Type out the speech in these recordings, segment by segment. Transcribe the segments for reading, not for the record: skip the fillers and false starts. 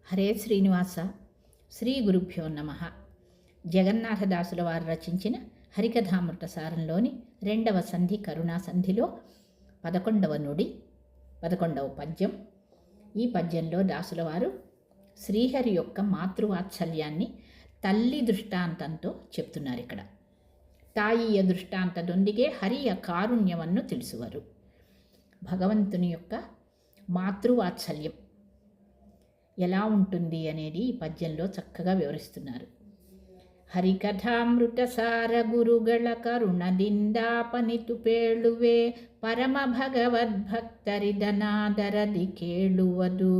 హరే శ్రీనివాస. శ్రీ గురుభ్యో నమ. జగన్నాథదాసుల వారు రచించిన హరికథామృత సారంలోని 2వ సంధి కరుణా సంధిలో 11వ నుడి 11వ పద్యం. ఈ పద్యంలో దాసుల వారు శ్రీహరి యొక్క మాతృవాత్సల్యాన్ని తల్లి దృష్టాంతంతో చెప్తున్నారు. ఇక్కడ తాಯಿಯ దృష్టాంతದೊಂದಿಗೆ హరియ కారుణ్యವನ್ನು ತಿಳಿಸುವರು. భగవంతుని యొక్క మాతృవాత్సల్యం ఎలా ఉంటుంది అనేది ఈ పద్యంలో చక్కగా వివరిస్తున్నారు. ಹರಿಕಥಾಮೃತ ಸಾರ ಗುರುಗಳ ಕರುಣದಿಂದಾಪನಿತು ಪೇಳುವೆ ಪರಮ ಭಗವದ್ಭಕ್ತರಿದನಾದರದಿ ಕೇಳುವುದು.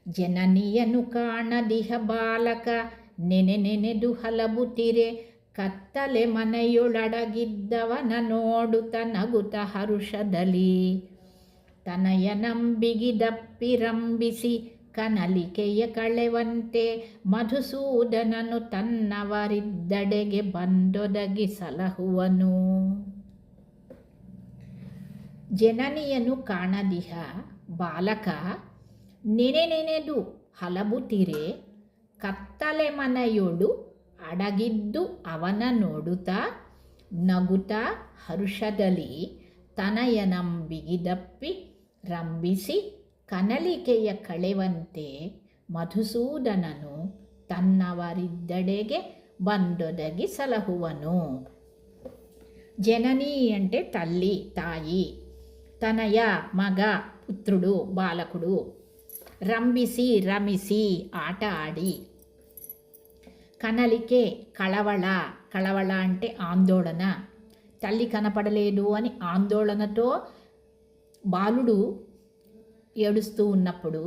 ಜನನಿಯನು ಕಾಣದಿಹ ಬಾಲಕ ನೆನೆದು ಹಲಬುತ್ತಿರೆ ಕತ್ತಲೆ ಮನೆಯೊಳಡಗಿದ್ದವನ ನೋಡುತ್ತ ನಗುತ್ತ ಹರುಷದಲ್ಲಿ ತನಯನಂಬಿಗಿದಪ್ಪಿರಂಬಿಸಿ ಕನಲಿಕೆಯ ಕಳೆವಂತೆ ಮಧುಸೂದನನು ತನ್ನವರಿದ್ದಡೆಗೆ ಬಂದೊದಗಿ ಸಲಹುವನು. ಜನನಿಯನು ಕಾಣದಿಹ ಬಾಲಕ ನೆನೆದು ಹಲಬುತ್ತಿರೆ ಕತ್ತಲೆ ಮನೆಯೊಳು ಅಡಗಿದ್ದು ಅವನ ನೋಡುತ್ತಾ ನಗುತ್ತಾ ಹರುಷದಲ್ಲಿ ತನಯನಂಬಿಗಿದಪ್ಪಿ ರಂಬಿಸಿ ಕನಲಿಕೆಯ ಕಳೆವಂತೆ ಮಧುಸೂದನನು ತನ್ನವರಿದ್ದಡೆಗೆ ಬಂದೊದಗಿ ಸಲಹುವನು. ಜನನಿ అంటే తల్లి, తాయి. తనయ మగ, పుత్రుడు, బాలకుడు. రంబిసి రమిసి ఆట ఆడి. కనలికే కళవళ, కళవళ అంటే ఆందోళన. తల్లి కనపడలేదు అని ఆందోళనతో బాలుడు ఏడుస్తూ ఉన్నప్పుడు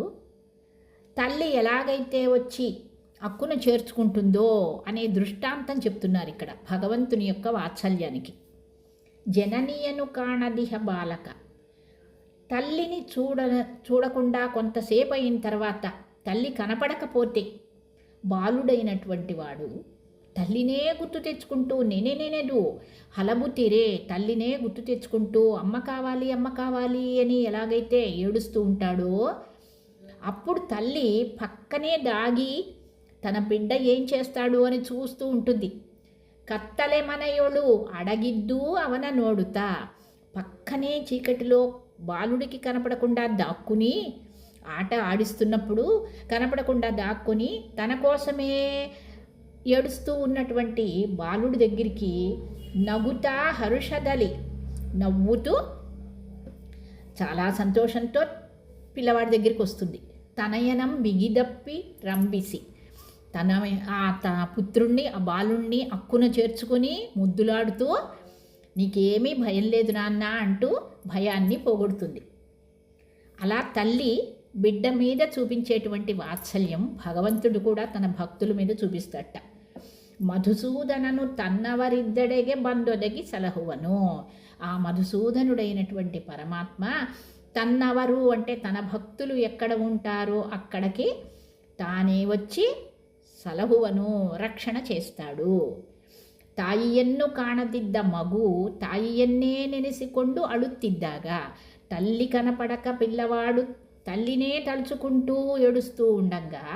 తల్లి ఎలాగైతే వచ్చి అక్కును చేర్చుకుంటుందో అనే దృష్టాంతం చెప్తున్నారు ఇక్కడ భగవంతుని యొక్క వాత్సల్యానికి. జననీయను కాణదిహ బాలక, తల్లిని చూడకుండా కొంతసేపు అయిన తర్వాత తల్లి కనపడకపోతే బాలుడైనటువంటి వాడు తల్లినే గుర్తు తెచ్చుకుంటూ నేనేదు హలబుతిరే, తల్లినే గుర్తు తెచ్చుకుంటూ అమ్మ కావాలి అమ్మ కావాలి అని ఎలాగైతే ఏడుస్తూ ఉంటాడో అప్పుడు తల్లి పక్కనే దాగి తన బిడ్డ ఏం చేస్తాడు అని చూస్తూ ఉంటుంది. కత్తలే మనయోಳು అడగిద్దు అవన నోడుతా, పక్కనే చీకటిలో బాలుడికి కనపడకుండా దాక్కుని ఆట ఆడిస్తున్నప్పుడు కనపడకుండా దాక్కుని తన కోసమే ఏడుస్తూ ఉన్నటువంటి బాలుడి దగ్గరికి నగుతా హరుషదలి, నవ్వుతూ చాలా సంతోషంతో పిల్లవాడి దగ్గరికి వస్తుంది. తనయనం బిగిదప్పి రంబిసి, తన పుత్రుణ్ణి ఆ బాలుణ్ణి అక్కున చేర్చుకొని ముద్దులాడుతూ నీకేమీ భయం లేదు నాన్న అంటూ భయాన్ని పోగొడుతుంది. అలా తల్లి బిడ్డ మీద చూపించేటువంటి వాత్సల్యం భగవంతుడు కూడా తన భక్తుల మీద చూపిస్తాట. మధుసూదనను తన్నవరిద్దడెగే బందొదగి సలహువను. ఆ మధుసూదనుడైనటువంటి పరమాత్మ తన్నవరు అంటే తన భక్తులు ఎక్కడ ఉంటారో అక్కడికి తానే వచ్చి సలహువను, రక్షణ చేస్తాడు. ತಾಯಿಯನ್ನು ಕಾಣದಿದ್ದ ಮಗು ತಾಯಿಯನ್ನೇ ನೆನೆಸಿಕೊಂಡು ಅಳುತ್ತಿದ್ದಾಗ, తల్లి కనపడక పిల్లవాడు తల్లినే తలుచుకుంటూ ఏడుస్తూ ఉండగా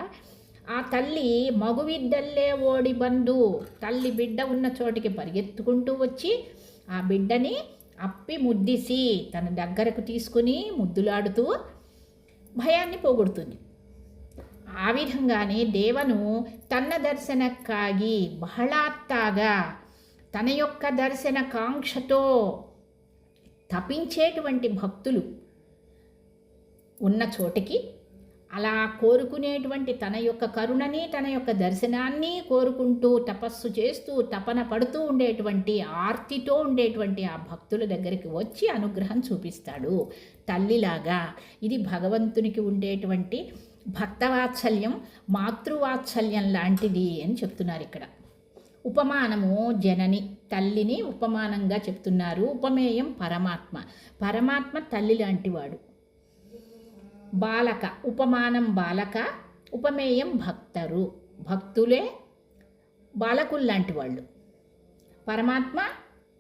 ఆ తల్లి మగువిద్దల్లే ఓడి బందు, తల్లి బిడ్డ ఉన్న చోటికి పరిగెత్తుకుంటూ వచ్చి ఆ బిడ్డని అప్పి ముద్దిసి తన దగ్గరకు తీసుకుని ముద్దులాడుతూ భయాన్ని పోగొడుతుంది. ఆ విధంగానే దేవను తన దర్శనక్కాగి బహళాత్తాగా తన యొక్క దర్శన కాంక్షతో తపించేటువంటి భక్తులు ఉన్న చోటికి అలా కోరుకునేటువంటి తన యొక్క కరుణని తన యొక్క దర్శనాన్ని కోరుకుంటూ తపస్సు చేస్తూ తపన పడుతూ ఉండేటువంటి ఆర్తితో ఉండేటువంటి ఆ భక్తుల దగ్గరికి వచ్చి అనుగ్రహం చూపిస్తాడు తల్లిలాగా. ఇది భగవంతునికి ఉండేటువంటి భక్తవాత్సల్యం, మాతృవాత్సల్యం లాంటిది అని చెప్తున్నారు ఇక్కడ. ఉపమానము జనని, తల్లిని ఉపమానంగా చెప్తున్నారు. ఉపమేయం పరమాత్మ, పరమాత్మ తల్లి లాంటివాడు. బాలక, ఉపమానం బాలక, ఉపమేయం భక్తరు, భక్తులే బాలకుల్లాంటి వాళ్ళు. పరమాత్మ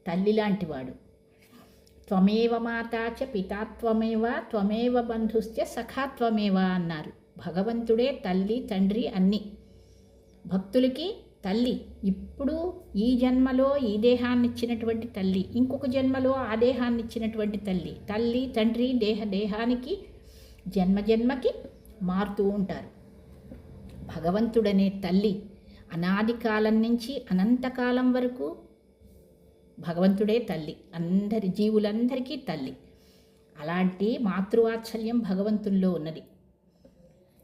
తల్లి లాంటివాడు. త్వమేవ మాతా చ పితా త్వమేవ త్వమేవ బంధుశ్చ సఖా త్వమేవ అన్నారు. భగవంతుడే తల్లి తండ్రి అన్నీ. భక్తులకి తల్లి ఇప్పుడు ఈ జన్మలో ఈ దేహాన్ని ఇచ్చినటువంటి తల్లి, ఇంకొక జన్మలో ఆ దేహాన్ని ఇచ్చినటువంటి తల్లి. తల్లి తండ్రి దేహానికి జన్మ జన్మకి మారుతూ ఉంటారు. భగవంతుడనే తల్లి అనాది కాలం నుంచి అనంతకాలం వరకు భగవంతుడే తల్లి, అందరి జీవులందరికీ తల్లి. అలాంటి మాతృవాత్సల్యం భగవంతుల్లో ఉన్నది.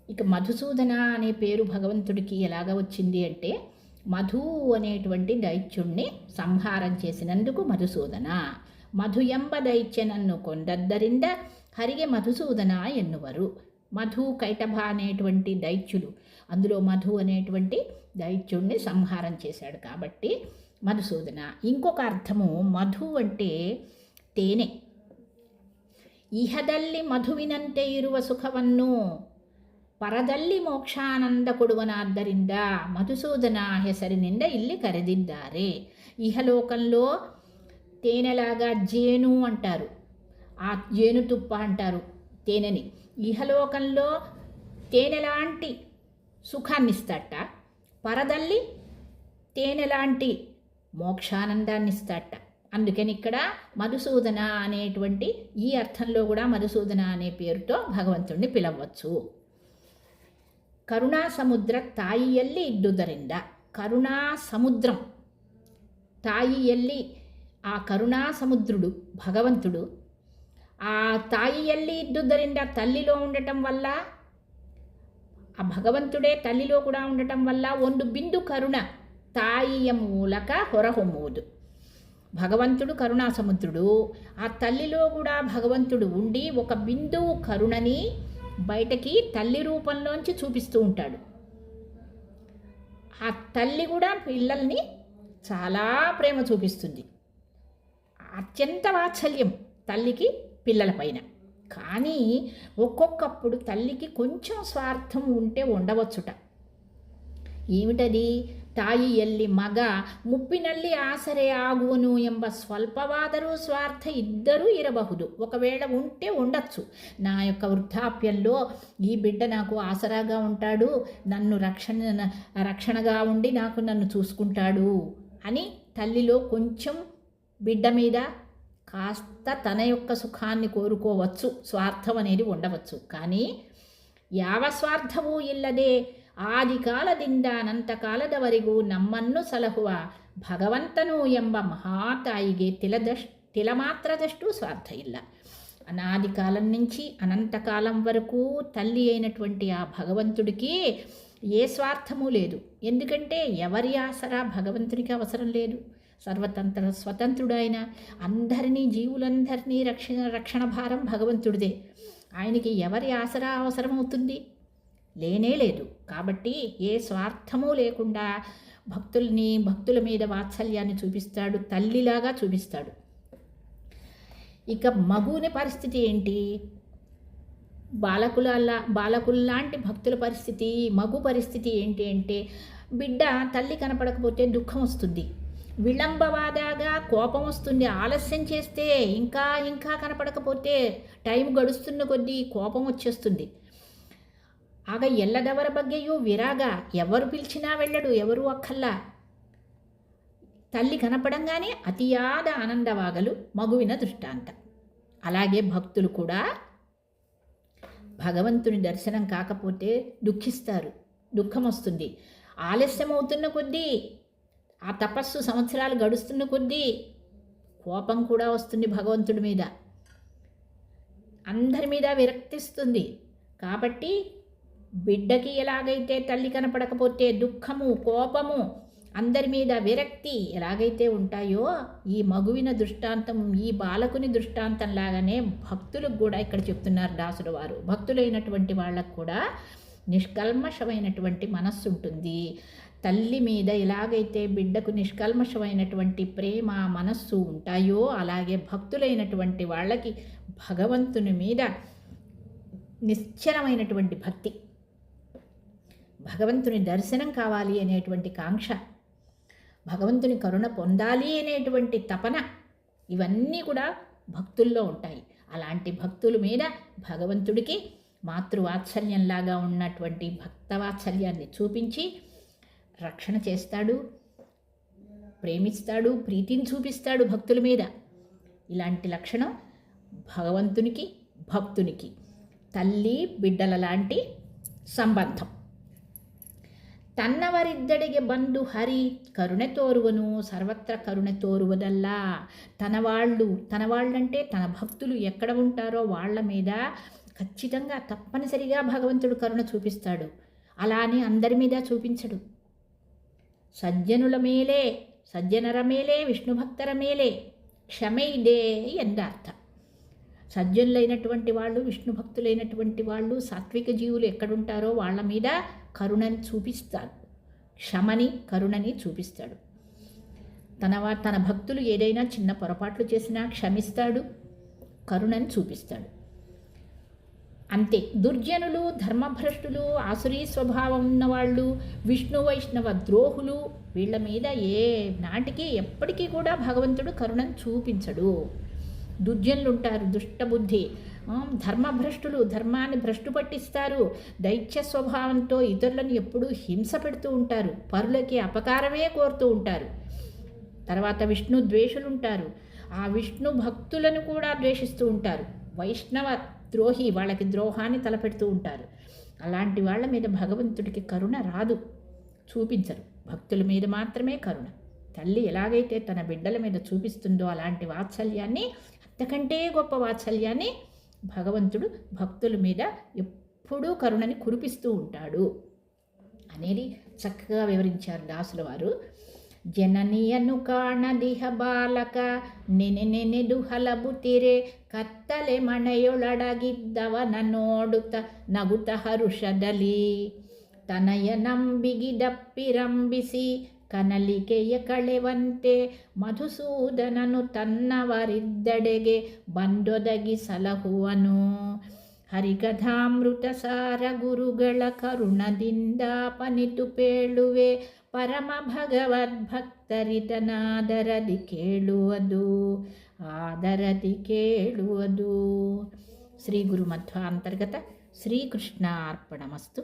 ఇక మధుసూదన అనే పేరు భగవంతుడికి ఎలాగ వచ్చింది అంటే, మధు అనేటువంటి దైత్యుణ్ణి సంహారం చేసినందుకు మధుసూదన. మధు ఎంబ దైత్యనన్ను కొండద్దరింద హరిగే మధుసూదన ఎన్నువరు. మధు కైటభ అనేటువంటి దైత్యులు, అందులో మధు అనేటువంటి దైత్యుణ్ణి సంహారం చేశాడు కాబట్టి మధుసూదన. ఇంకొక అర్థము మధు అంటే తేనె. ఇహదల్లి మధువినంತೆ ಇರುವ ಸುಖವನ್ನು ಪರದಲ್ಲಿ ಮೋಕ್ಷಾನಂದ ಕೊಡುವನಾದ್ದರಿಂದ మధుసూదన ಹೆಸರಿನಿಂದ ಇಲ್ಲಿ ಕರೆದಿದ್ದಾರೆ. ఇహలోకంలో తేనెలాగా జేను అంటారు, ఆ జేనుతుప్ప అంటారు తేనెని. ఇహలోకంలో తేనెలాంటి సుఖాన్ని ఇస్తాట, పరదల్లి తేనెలాంటి మోక్షానందాన్ని ఇస్తాట. అందుకని ఇక్కడ మధుసూదన అనేటువంటి ఈ అర్థంలో కూడా మధుసూదన అనే పేరుతో భగవంతుణ్ణి పిలవచ్చు. కరుణా సముద్ర తాయిಯಲ್ಲಿ ఇద్దుదರಿಂದ. కరుణా సముద్రం తాయిಯಲ್ಲಿ, ఆ కరుణా సముద్రుడు భగవంతుడు ఆ తాయిಯಲ್ಲಿ ఇద్దుదರಿಂದ తల్లిలో ఉండటం వల్ల, ఆ భగవంతుడే తల్లిలో కూడా ఉండటం వల్ల ಒಂದು బిందు కరుణ తాయియ మూలక ಹೊರಹೊಮ್ಮುವುದು. భగవంతుడు కరుణా సముద్రుడు, ఆ తల్లిలో కూడా భగవంతుడు ఉండి ఒక బిందువు కరుణని బయటకి తల్లి రూపంలోంచి చూపిస్తూ ఉంటాడు. ఆ తల్లి కూడా పిల్లల్ని చాలా ప్రేమ చూపిస్తుంది. అత్యంత వాత్సల్యం తల్లికి పిల్లల పైన. కానీ ఒక్కొక్కప్పుడు తల్లికి కొంచెం స్వార్థం ఉంటే ఉండవచ్చుట. ఏమిటది? ತಾಯಿಯಲ್ಲಿ ಮಗ ಮುಪ್ಪಿನಲ್ಲಿ ಆಸರೆ ಆಗುವನು ಎಂಬ ಸ್ವಲ್ಪವಾದರೂ ಸ್ವಾರ್ಥ ಇದ್ದರೂ ಇರಬಹುದು. ఒకవేళ ఉంటే ఉండొచ్చు, నా యొక్క వృద్ధాప్యంలో ఈ బిడ్డ నాకు ఆసరాగా ఉంటాడు, నన్ను రక్షణగా ఉండి నన్ను చూసుకుంటాడు అని తల్లిలో కొంచెం బిడ్డ మీద కాస్త తన యొక్క సుఖాన్ని కోరుకోవచ్చు, స్వార్థం అనేది ఉండవచ్చు. కానీ ಯಾವ ಸ್ವಾರ್ಥವೂ ಇಲ್ಲದೆ ಆದಿ ಕಾಲದಿಂದ ಅನಂತ ಕಾಲದವರೆಗೂ ನಮ್ಮನ್ನು ಸಲಹುವ ಭಗವಂತನು ಎಂಬ ಮಹಾತಾಯಿಗೆ తిలమాత్రదಷ್ಟು స్వార్థ ಇಲ್ಲ. అనాది కాలం నుంచి అనంతకాలం వరకు తల్లి అయినటువంటి ఆ భగవంతుడికి ఏ స్వార్థము లేదు. ఎందుకంటే ఎవరి ఆసరా భగవంతుడికి అవసరం లేదు. స్వతంత్రుడైన అందరినీ, జీవులందరినీ రక్షణ భారం భగవంతుడిదే. ఆయనకి ఎవరి ఆసరా అవసరమవుతుంది? లేనే లేదు. కాబట్టి ఏ స్వార్థమూ లేకుండా భక్తుల మీద వాత్సల్యాన్ని చూపిస్తాడు, తల్లిలాగా చూపిస్తాడు. ఇక మగుని పరిస్థితి ఏంటి? బాలకుల్లాంటి భక్తుల పరిస్థితి, మగు పరిస్థితి ఏంటి అంటే, బిడ్డ తల్లి కనపడకపోతే దుఃఖం వస్తుంది, విళంబవాదాక కోపం వస్తుంది, ఆలస్యం చేస్తే ఇంకా కనపడకపోతే టైం గడుస్తున్న కొద్దీ కోపం వచ్చేస్తుంది. ಆಗ ಎಲ್ಲದವರ ಬಗ್ಗೆಯೂ ವಿರಾಗ, ఎవరు పిలిచినా వెళ్ళడు, ఎవరు అక్కల్లా. తల్లి కనపడంగానే అతియాద ఆనందవాగలు మగువిన దృష్టాంత. అలాగే భక్తులు కూడా భగవంతుని దర్శనం కాకపోతే దుఃఖిస్తారు, దుఃఖం వస్తుంది. ఆలస్యం అవుతున్న కొద్దీ, ఆ తపస్సు సంవత్సరాలు గడుస్తున్న కొద్దీ కోపం కూడా వస్తుంది భగవంతుడి మీద, అందరి మీద విరక్తిస్తుంది. కాబట్టి బిడ్డకి ఎలాగైతే తల్లి కనపడకపోతే దుఃఖము, కోపము, అందరి మీద విరక్తి ఎలాగైతే ఉంటాయో, ఈ మగువిన దృష్టాంతం, ఈ బాలకుని దృష్టాంతం లాగానే భక్తులకు కూడా ఇక్కడ చెప్తున్నారు దాసుడు వారు. భక్తులైనటువంటి వాళ్ళకు కూడా నిష్కల్మషమైనటువంటి మనస్సు ఉంటుంది. తల్లి మీద ఎలాగైతే బిడ్డకు నిష్కల్మషమైనటువంటి ప్రేమ, మనస్సు ఉంటాయో, అలాగే భక్తులైనటువంటి వాళ్ళకి భగవంతుని మీద నిశ్చలమైనటువంటి భక్తి, భగవంతుని దర్శనం కావాలి అనేటువంటి కాంక్ష, భగవంతుని కరుణ పొందాలి అనేటువంటి తపన, ఇవన్నీ కూడా భక్తుల్లో ఉంటాయి. అలాంటి భక్తుల మీద భగవంతుడికి మాతృవాత్సల్యంలాగా ఉన్నటువంటి భక్తవాత్సల్యాన్ని చూపించి రక్షణ చేస్తాడు, ప్రేమిస్తాడు, ప్రీతిని చూపిస్తాడు భక్తుల మీద. ఇలాంటి లక్షణం భగవంతునికి భక్తునికి తల్లి బిడ్డల లాంటి సంబంధం. తన్నవరిద్దడిಗೆ ಬಂದು హరి కరుణೆ తోరువను సర్వత్ర కరుణೆ తోరువదల్లా. తనవాళ్ళంటే తన భక్తులు ఎక్కడ ఉంటారో వాళ్ళ మీద ఖచ్చితంగా తప్పనిసరిగా భగవంతుడు కరుణ చూపిస్తాడు. అలా అని అందరి మీద చూపించడు. సజ్జనుల మేలే సజ్జనర మేలే విష్ణు భక్తర మేలే క్షమైదే ఎందార్థ. సజ్జనులైనటువంటి వాళ్ళు, విష్ణు భక్తులైనటువంటి వాళ్ళు, సాత్విక జీవులు ఎక్కడుంటారో వాళ్ళ మీద కరుణని చూపిస్తాడు, క్షమని కరుణని చూపిస్తాడు. తన భక్తులు ఏదైనా చిన్న పొరపాట్లు చేసినా క్షమిస్తాడు, కరుణని చూపిస్తాడు. అంతే. దుర్జనులు, ధర్మభ్రష్టులు, ఆసురీ స్వభావం ఉన్నవాళ్ళు, విష్ణు వైష్ణవ ద్రోహులు, వీళ్ళ మీద ఏ నాటికి ఎప్పటికీ కూడా భగవంతుడు కరుణను చూపించడు. దుర్జనులు ఉంటారు, దుష్టబుద్ధి, ధర్మభ్రష్టులు, ధర్మాన్ని భ్రష్టు పట్టిస్తారు, దైత్య స్వభావంతో ఇతరులను ఎప్పుడూ హింస పెడుతూ ఉంటారు, పరులకి అపకారమే కోరుతూ ఉంటారు. తర్వాత విష్ణు ద్వేషులు ఉంటారు, ఆ విష్ణు భక్తులను కూడా ద్వేషిస్తూ ఉంటారు. వైష్ణవ ద్రోహి, వాళ్ళకి ద్రోహాన్ని తలపెడుతూ ఉంటారు. అలాంటి వాళ్ళ మీద భగవంతుడికి కరుణ రాదు, చూపించరు. భక్తుల మీద మాత్రమే కరుణ. తల్లి ఎలాగైతే తన బిడ్డల మీద చూపిస్తుందో అలాంటి వాత్సల్యాన్ని, అంతకంటే గొప్ప వాత్సల్యాన్ని భగవంతుడు భక్తుల మీద ఎప్పుడూ కరుణని కురిపిస్తూ ఉంటాడు అనేది చక్కగా వివరించారు దాసుల వారు. ಜನನಿಯನ್ನು ಕಾಣದಿಹ ಬಾಲಕ ನೆನೆನೆನೆದು ಹಲಬುತ್ತಿರೆ ಕತ್ತಲೆ ಮನೆಯೊಳಡಗಿದ್ದವನ ನೋಡುತ್ತ ನಗುತ್ತ ಹರುಷದಲ್ಲಿ ತನಯ ನಂಬಿಗಿದಪ್ಪಿರಂಬಿಸಿ ಕನಲಿಕೆಯ ಕಳೆವಂತೆ ಮಧುಸೂದನನು ತನ್ನವರಿದ್ದಡೆಗೆ ಬಂದೊದಗಿ ಸಲಹುವನು. ಹರಿಕಥಾಮೃತ ಸಾರ ಗುರುಗಳ ಕರುಣದಿಂದ ಪನಿತು ಪೇಳುವೆ ಪರಮ ಭಗವದ್ಭಕ್ತರಿತನಾದರದಿ ಕೇಳುವುದು. ಶ್ರೀ ಗುರು ಮಧ್ವಾಂತರ್ಗತ ಶ್ರೀಕೃಷ್ಣ ಅರ್ಪಣಮಸ್ತು.